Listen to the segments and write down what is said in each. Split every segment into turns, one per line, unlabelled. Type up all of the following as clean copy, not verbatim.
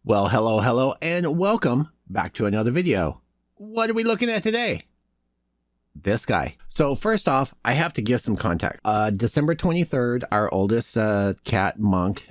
Well, hello, and welcome back to another video. What are we looking at today? This guy. So first off, I have to give some context. December 23rd, our oldest cat, Monk,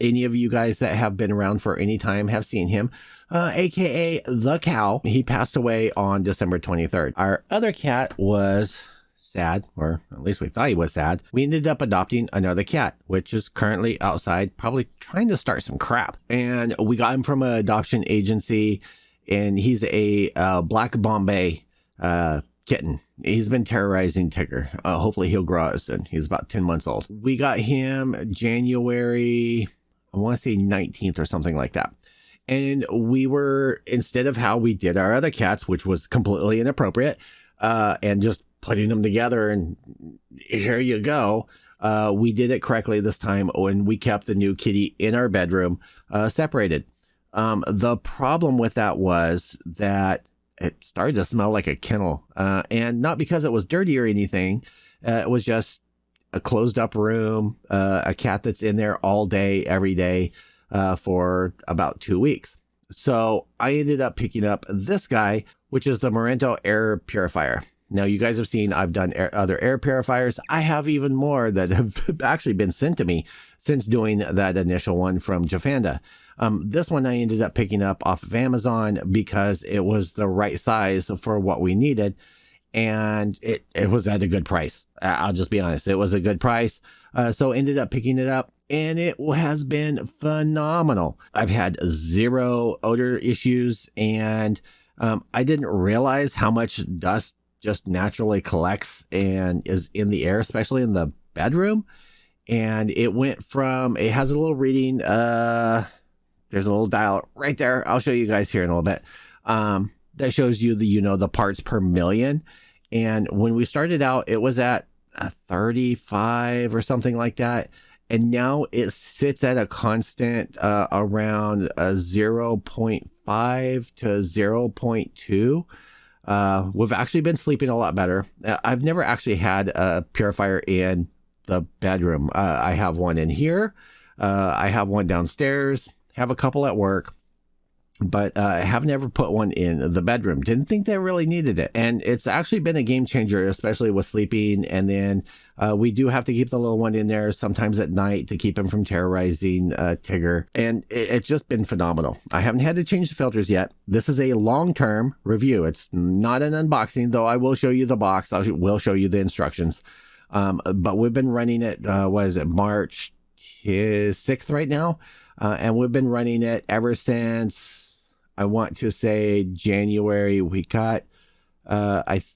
any of you guys that have been around for any time have seen him, aka the cow. He passed away on December 23rd. Our other cat was sad, or at least we thought he was sad. We ended up adopting another cat, which is currently outside, probably trying to start some crap. And we got him from an adoption agency, and he's a black Bombay kitten. He's been terrorizing Tigger. Hopefully he'll grow out soon. He's about 10 months old. We got him January, I want to say 19th or something like that. And we were, instead of how we did our other cats, which was completely inappropriate, and just putting them together and here you go. We did it correctly this time when we kept the new kitty in our bedroom, separated. The problem with that was that it started to smell like a kennel, and not because it was dirty or anything. It was just a closed up room, a cat that's in there all day, every day, for about 2 weeks. So I ended up picking up this guy, which is the MORENTO air purifier. Now, you guys have seen I've done other air purifiers. I have even more that have actually been sent to me since doing that initial one from Jafanda. This one I ended up picking up off of Amazon because it was the right size for what we needed. And it was at a good price. I'll just be honest. It was a good price. So ended up picking it up, and it has been phenomenal. I've had zero odor issues, and I didn't realize how much dust just naturally collects and is in the air, especially in the bedroom. And it went from, it has a little reading, there's a little dial right there. I'll show you guys here in a little bit. That shows you the parts per million. And when we started out, it was at 35 or something like that. And now it sits at a constant around 0.5 to 0.2. We've actually been sleeping a lot better. I've never actually had a purifier in the bedroom. I have one in here. I have one downstairs, have a couple at work, but I have never put one in the bedroom. Didn't think they really needed it. And it's actually been a game changer, especially with sleeping. And then we do have to keep the little one in there sometimes at night to keep him from terrorizing Tigger. And it's just been phenomenal. I haven't had to change the filters yet. This is a long-term review. It's not an unboxing, though I will show you the box. I will show you the instructions. But we've been running it, what is it, March 6th right now? And we've been running it ever since, I want to say, January. We got the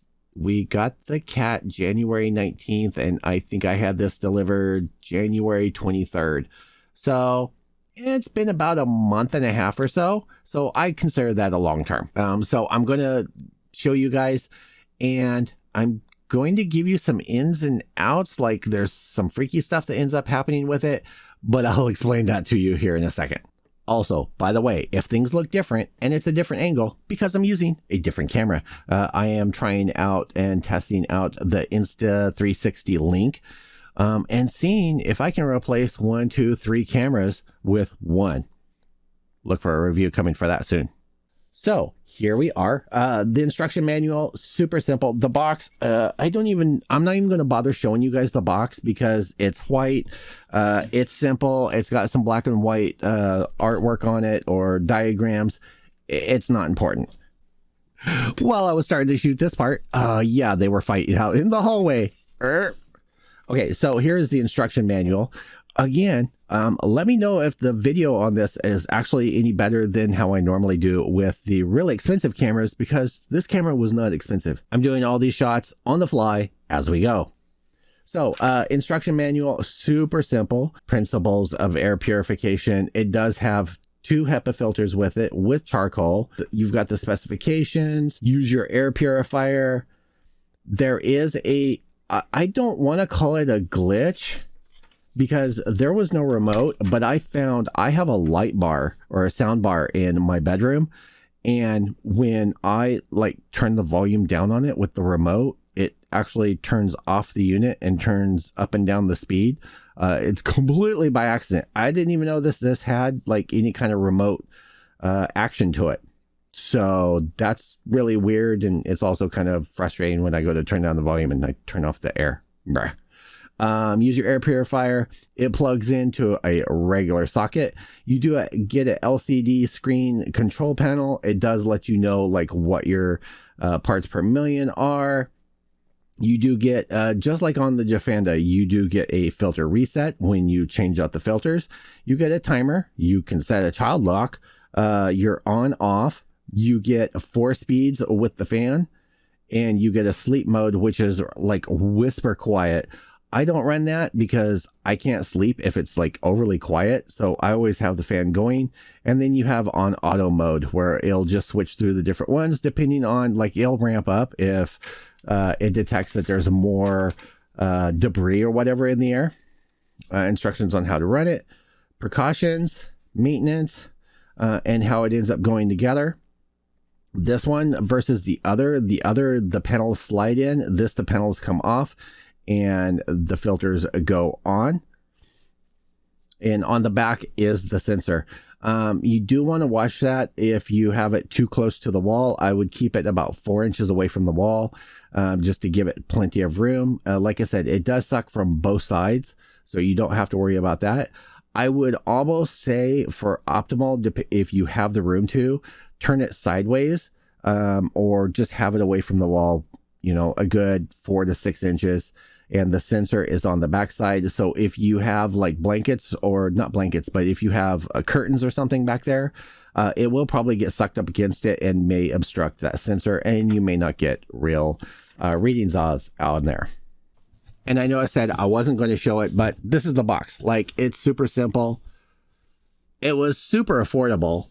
cat January 19th, and I think I had this delivered January 23rd. So it's been about a month and a half or so. So I consider that a long term. So I'm going to show you guys, and I'm going to give you some ins and outs. Like, there's some freaky stuff that ends up happening with it, but I'll explain that to you here in a second. Also, by the way, if things look different and it's a different angle, because I'm using a different camera, I am trying out and testing out the Insta360 Link, and seeing if I can replace 1, 2, 3 cameras with one. Look for a review coming for that soon. So here we are. The instruction manual, super simple. The box, I'm not even going to bother showing you guys the box because it's white. It's simple. It's got some black and white artwork on it or diagrams. It's not important. While I was starting to shoot this part, yeah, they were fighting out in the hallway. Okay, so here's the instruction manual. Again, let me know if the video on this is actually any better than how I normally do with the really expensive cameras, because this camera was not expensive. I'm doing all these shots on the fly as we go. So, instruction manual, super simple. Principles of air purification. It does have 2 HEPA filters with it, with charcoal. You've got the specifications. Use your air purifier. There is I don't want to call it a glitch, because there was no remote, but I found I have a light bar or a sound bar in my bedroom. And when I turn the volume down on it with the remote, it actually turns off the unit and turns up and down the speed. It's completely by accident. I didn't even know this had any kind of remote action to it. So that's really weird, and it's also kind of frustrating when I go to turn down the volume and I turn off the air. Use your air purifier. It plugs into a regular socket. You do get an LCD screen control panel. It does let you know like what your parts per million are. You do get, just like on the Jafanda, you do get a filter reset when you change out the filters. You get a timer. You can set a child lock. You're on off. You get 4 speeds with the fan, and you get a sleep mode, which is like whisper quiet. I don't run that because I can't sleep if it's like overly quiet. So I always have the fan going. And then you have on auto mode where it'll just switch through the different ones depending on, like, it'll ramp up if it detects that there's more debris or whatever in the air. Instructions on how to run it, precautions, maintenance, and how it ends up going together. This one versus the other, the panels slide in, the panels come off, and the filters go on. And on the back is the sensor. You do want to watch that if you have it too close to the wall. I would keep it about 4 inches away from the wall, just to give it plenty of room. Like I said, it does suck from both sides, so you don't have to worry about that. I would almost say for optimal, if you have the room to, turn it sideways, or just have it away from the wall, you know, a good 4 to 6 inches. And the sensor is on the back side. So if you have like blankets, or not blankets, but if you have curtains or something back there, it will probably get sucked up against it and may obstruct that sensor, and you may not get real readings out there. And I know I said I wasn't going to show it, but this is the box. Like, it's super simple. It was super affordable.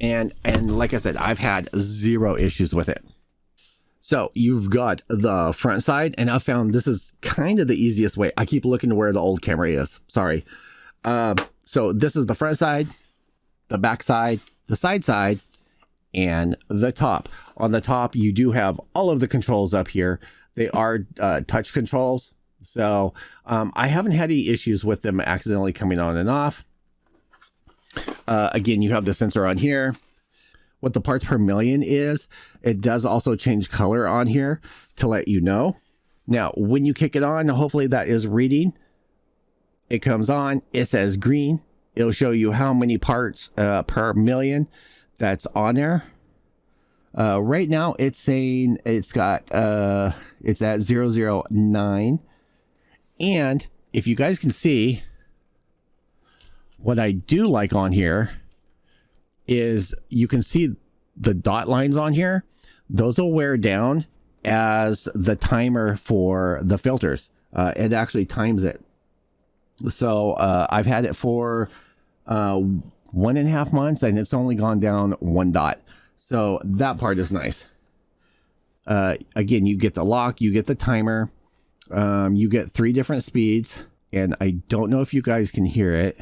And like I said, I've had 0 issues with it. So you've got the front side, and I found this is kind of the easiest way. I keep looking to where the old camera is. Sorry. So this is the front side, the back side, the side, and the top. On the top, you do have all of the controls up here. They are touch controls. So I haven't had any issues with them accidentally coming on and off. Again, you have the sensor on here. What the parts per million is, it does also change color on here to let you know. Now, when you kick it on, hopefully that is reading. It comes on, it says green. It'll show you how many parts per million that's on there. Right now it's saying it's got it's at 009. And if you guys can see, what I do like on here is you can see the dot lines on here. Those will wear down as the timer for the filters. It actually times it. So I've had it for 1.5 months, and it's only gone down 1 dot. So that part is nice. Again, you get the lock, you get the timer, you get 3 different speeds, and I don't know if you guys can hear it,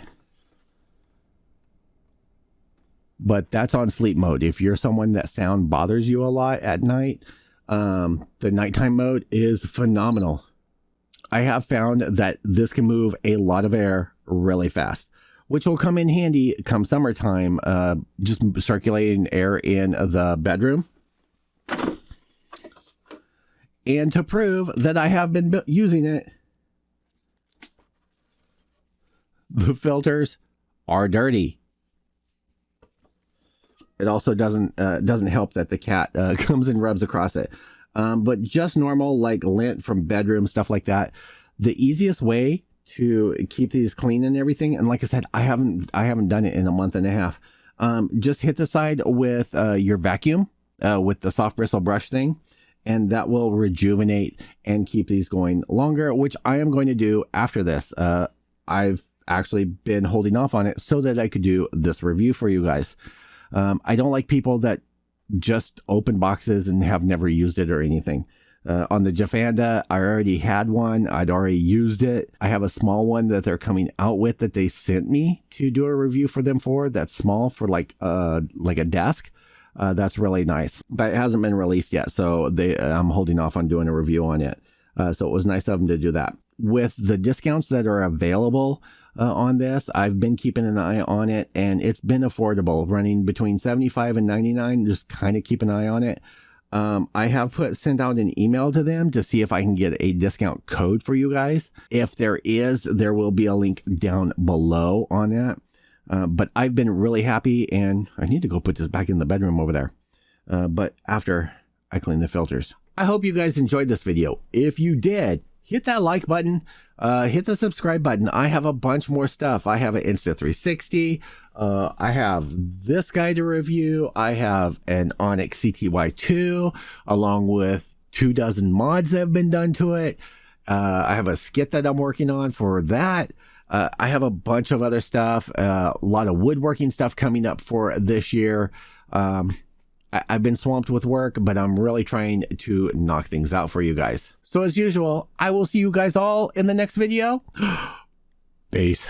but that's on sleep mode. If you're someone that sound bothers you a lot at night, the nighttime mode is phenomenal. I have found that this can move a lot of air really fast, which will come in handy come summertime, just circulating air in the bedroom. And to prove that I have been using it, the filters are dirty. It also doesn't help that the cat comes and rubs across it. But just normal, like lint from bedroom, stuff like that. The easiest way to keep these clean and everything, and like I said, I haven't done it in 1.5 months. Just hit the side with your vacuum with the soft bristle brush thing, and that will rejuvenate and keep these going longer, which I am going to do after this. I've actually been holding off on it so that I could do this review for you guys. I don't like people that just open boxes and have never used it or anything. On the Jafanda, I already had one. I'd already used it. I have a small one that they're coming out with that they sent me to do a review for them for. That's small for like a desk. That's really nice, but it hasn't been released yet. So I'm holding off on doing a review on it. So it was nice of them to do that. With the discounts that are available on this. I've been keeping an eye on it, and it's been affordable, running between 75 and 99. Just kind of keep an eye on it. I have sent out an email to them to see if I can get a discount code for you guys. If there is, there will be a link down below on that. But I've been really happy, and I need to go put this back in the bedroom over there. But after I clean the filters. I hope you guys enjoyed this video. If you did, hit that like button, hit the subscribe button. I have a bunch more stuff. I have an Insta360. I have this guy to review. I have an Onyx CTY2 along with 24 mods that have been done to it. I have a skit that I'm working on for that. I have a bunch of other stuff, a lot of woodworking stuff coming up for this year. I've been swamped with work, but I'm really trying to knock things out for you guys. So as usual, I will see you guys all in the next video. Peace.